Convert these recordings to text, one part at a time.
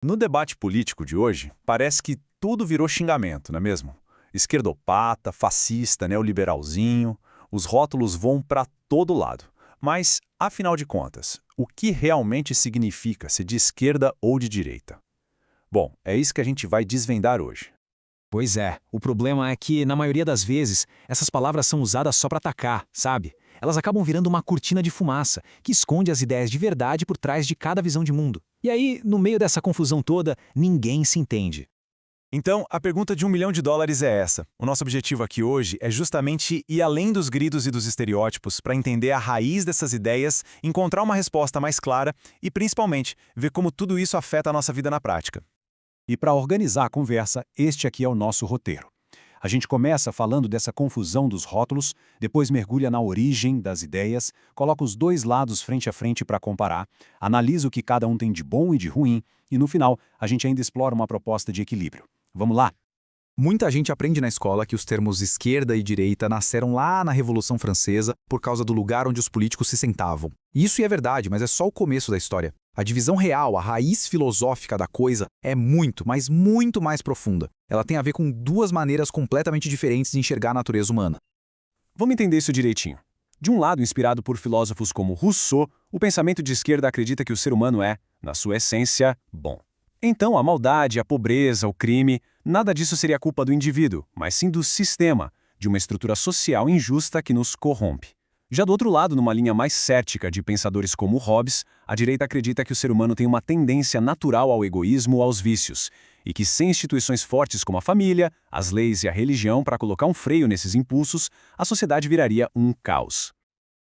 No debate político de hoje, parece que tudo virou xingamento, não é mesmo? Esquerdopata, fascista, neoliberalzinho, os rótulos vão para todo lado. Mas, afinal de contas, o que realmente significa ser de esquerda ou de direita? Bom, é isso que a gente vai desvendar hoje. Pois é, o problema é que, na maioria das vezes, essas palavras são usadas só para atacar, sabe? Elas acabam virando uma cortina de fumaça, que esconde as ideias de verdade por trás de cada visão de mundo. E aí, no meio dessa confusão toda, ninguém se entende. Então, a pergunta de US$ 1 milhão é essa. O nosso objetivo aqui hoje é justamente ir além dos gritos e dos estereótipos para entender a raiz dessas ideias, encontrar uma resposta mais clara e, principalmente, ver como tudo isso afeta a nossa vida na prática. E para organizar a conversa, este aqui é o nosso roteiro. A gente começa falando dessa confusão dos rótulos, depois mergulha na origem das ideias, coloca os dois lados frente a frente para comparar, analisa o que cada um tem de bom e de ruim, e no final, a gente ainda explora uma proposta de equilíbrio. Vamos lá? Muita gente aprende na escola que os termos esquerda e direita nasceram lá na Revolução Francesa por causa do lugar onde os políticos se sentavam. Isso é verdade, mas é só o começo da história. A divisão real, a raiz filosófica da coisa, é muito, mas muito mais profunda. Ela tem a ver com duas maneiras completamente diferentes de enxergar a natureza humana. Vamos entender isso direitinho. De um lado, inspirado por filósofos como Rousseau, o pensamento de esquerda acredita que o ser humano é, na sua essência, bom. Então, a maldade, a pobreza, o crime, nada disso seria culpa do indivíduo, mas sim do sistema, de uma estrutura social injusta que nos corrompe. Já do outro lado, numa linha mais cética de pensadores como Hobbes, a direita acredita que o ser humano tem uma tendência natural ao egoísmo ou aos vícios, e que sem instituições fortes como a família, as leis e a religião para colocar um freio nesses impulsos, a sociedade viraria um caos.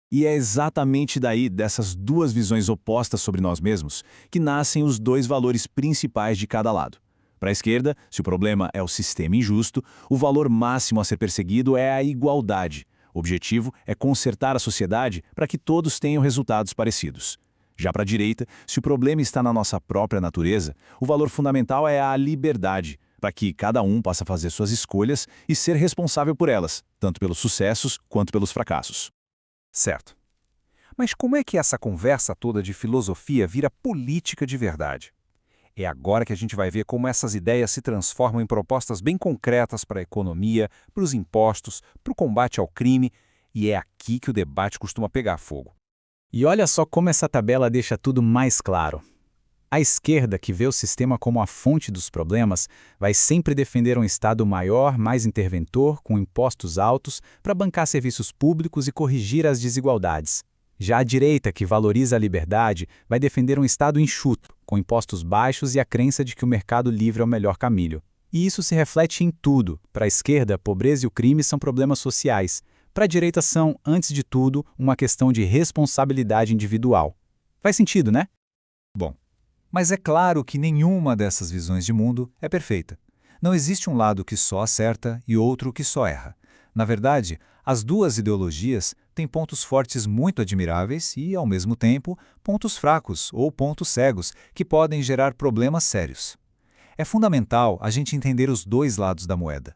E é exatamente daí, dessas duas visões opostas sobre nós mesmos, que nascem os dois valores principais de cada lado. Para a esquerda, se o problema é o sistema injusto, o valor máximo a ser perseguido é a igualdade. O objetivo é consertar a sociedade para que todos tenham resultados parecidos. Já para a direita, se o problema está na nossa própria natureza, o valor fundamental é a liberdade, para que cada um possa fazer suas escolhas e ser responsável por elas, tanto pelos sucessos quanto pelos fracassos. Certo. Mas como é que essa conversa toda de filosofia vira política de verdade? É agora que a gente vai ver como essas ideias se transformam em propostas bem concretas para a economia, para os impostos, para o combate ao crime, e é aqui que o debate costuma pegar fogo. E olha só como essa tabela deixa tudo mais claro. A esquerda, que vê o sistema como a fonte dos problemas, vai sempre defender um Estado maior, mais interventor, com impostos altos, para bancar serviços públicos e corrigir as desigualdades. Já a direita, que valoriza a liberdade, vai defender um Estado enxuto, com impostos baixos e a crença de que o mercado livre é o melhor caminho. E isso se reflete em tudo. Para a esquerda, a pobreza e o crime são problemas sociais. Para a direita são, antes de tudo, uma questão de responsabilidade individual. Faz sentido, né? Bom, mas é claro que nenhuma dessas visões de mundo é perfeita. Não existe um lado que só acerta e outro que só erra. Na verdade, as duas ideologias têm pontos fortes muito admiráveis e, ao mesmo tempo, pontos fracos ou pontos cegos que podem gerar problemas sérios. É fundamental a gente entender os dois lados da moeda.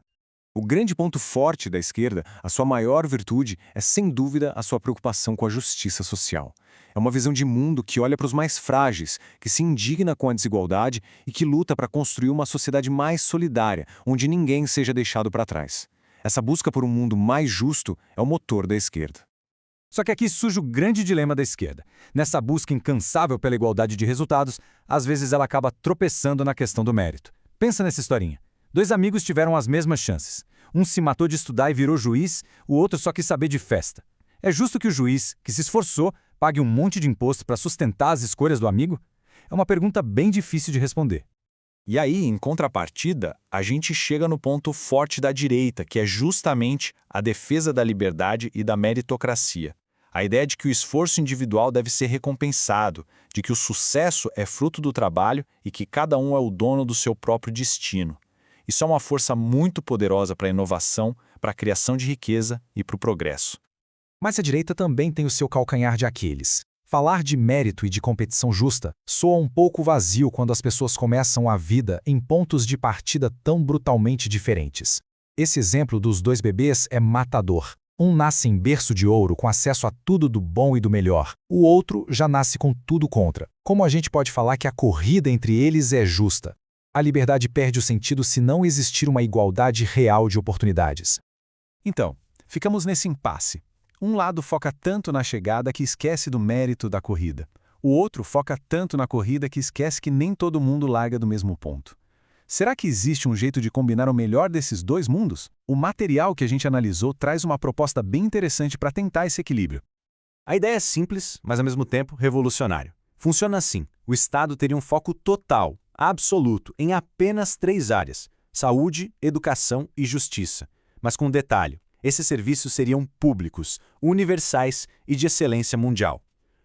O grande ponto forte da esquerda, a sua maior virtude, é sem dúvida a sua preocupação com a justiça social. É uma visão de mundo que olha para os mais frágeis, que se indigna com a desigualdade e que luta para construir uma sociedade mais solidária, onde ninguém seja deixado para trás. Essa busca por um mundo mais justo é o motor da esquerda. Só que aqui surge o grande dilema da esquerda. Nessa busca incansável pela igualdade de resultados, às vezes ela acaba tropeçando na questão do mérito. Pensa nessa historinha. 2 amigos tiveram as mesmas chances. Um se matou de estudar e virou juiz, o outro só quis saber de festa. É justo que o juiz, que se esforçou, pague um monte de imposto para sustentar as escolhas do amigo? É uma pergunta bem difícil de responder. E aí, em contrapartida, a gente chega no ponto forte da direita, que é justamente a defesa da liberdade e da meritocracia. A ideia de que o esforço individual deve ser recompensado, de que o sucesso é fruto do trabalho e que cada um é o dono do seu próprio destino. Isso é uma força muito poderosa para a inovação, para a criação de riqueza e para o progresso. Mas a direita também tem o seu calcanhar de Aquiles. Falar de mérito e de competição justa soa um pouco vazio quando as pessoas começam a vida em pontos de partida tão brutalmente diferentes. Esse exemplo dos 2 bebês é matador. Um nasce em berço de ouro com acesso a tudo do bom e do melhor. O outro já nasce com tudo contra. Como a gente pode falar que a corrida entre eles é justa? A liberdade perde o sentido se não existir uma igualdade real de oportunidades. Então, ficamos nesse impasse. Um lado foca tanto na chegada que esquece do mérito da corrida. O outro foca tanto na corrida que esquece que nem todo mundo larga do mesmo ponto. Será que existe um jeito de combinar o melhor desses dois mundos? O material que a gente analisou traz uma proposta bem interessante para tentar esse equilíbrio. A ideia é simples, mas ao mesmo tempo revolucionário. Funciona assim: o Estado teria um foco total, absoluto, em apenas 3 áreas: saúde, educação e justiça. Mas com um detalhe: esses serviços seriam públicos, universais e de excelência mundial.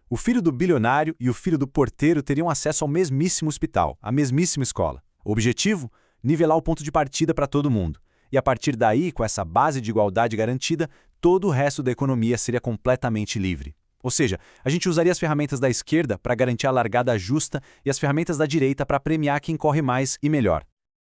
O filho do bilionário e o filho do porteiro teriam acesso ao mesmíssimo hospital, à mesmíssima escola. O objetivo? Nivelar o ponto de partida para todo mundo. E a partir daí, com essa base de igualdade garantida, todo o resto da economia seria completamente livre. Ou seja, a gente usaria as ferramentas da esquerda para garantir a largada justa e as ferramentas da direita para premiar quem corre mais e melhor.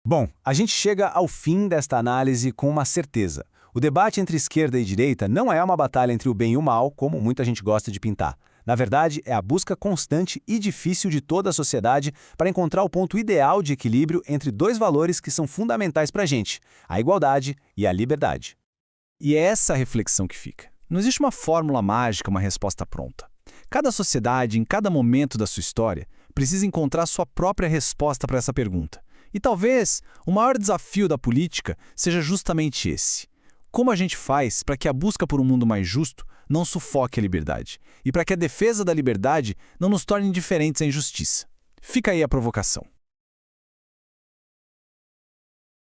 Bom, a gente chega ao fim desta análise com uma certeza. O debate entre esquerda e direita não é uma batalha entre o bem e o mal, como muita gente gosta de pintar. Na verdade, é a busca constante e difícil de toda a sociedade para encontrar o ponto ideal de equilíbrio entre dois valores que são fundamentais para a gente: a igualdade e a liberdade. E é essa a reflexão que fica. Não existe uma fórmula mágica, uma resposta pronta. Cada sociedade, em cada momento da sua história, precisa encontrar sua própria resposta para essa pergunta. E talvez o maior desafio da política seja justamente esse: como a gente faz para que a busca por um mundo mais justo não sufoque a liberdade, e para que a defesa da liberdade não nos torne indiferentes à injustiça? Fica aí a provocação.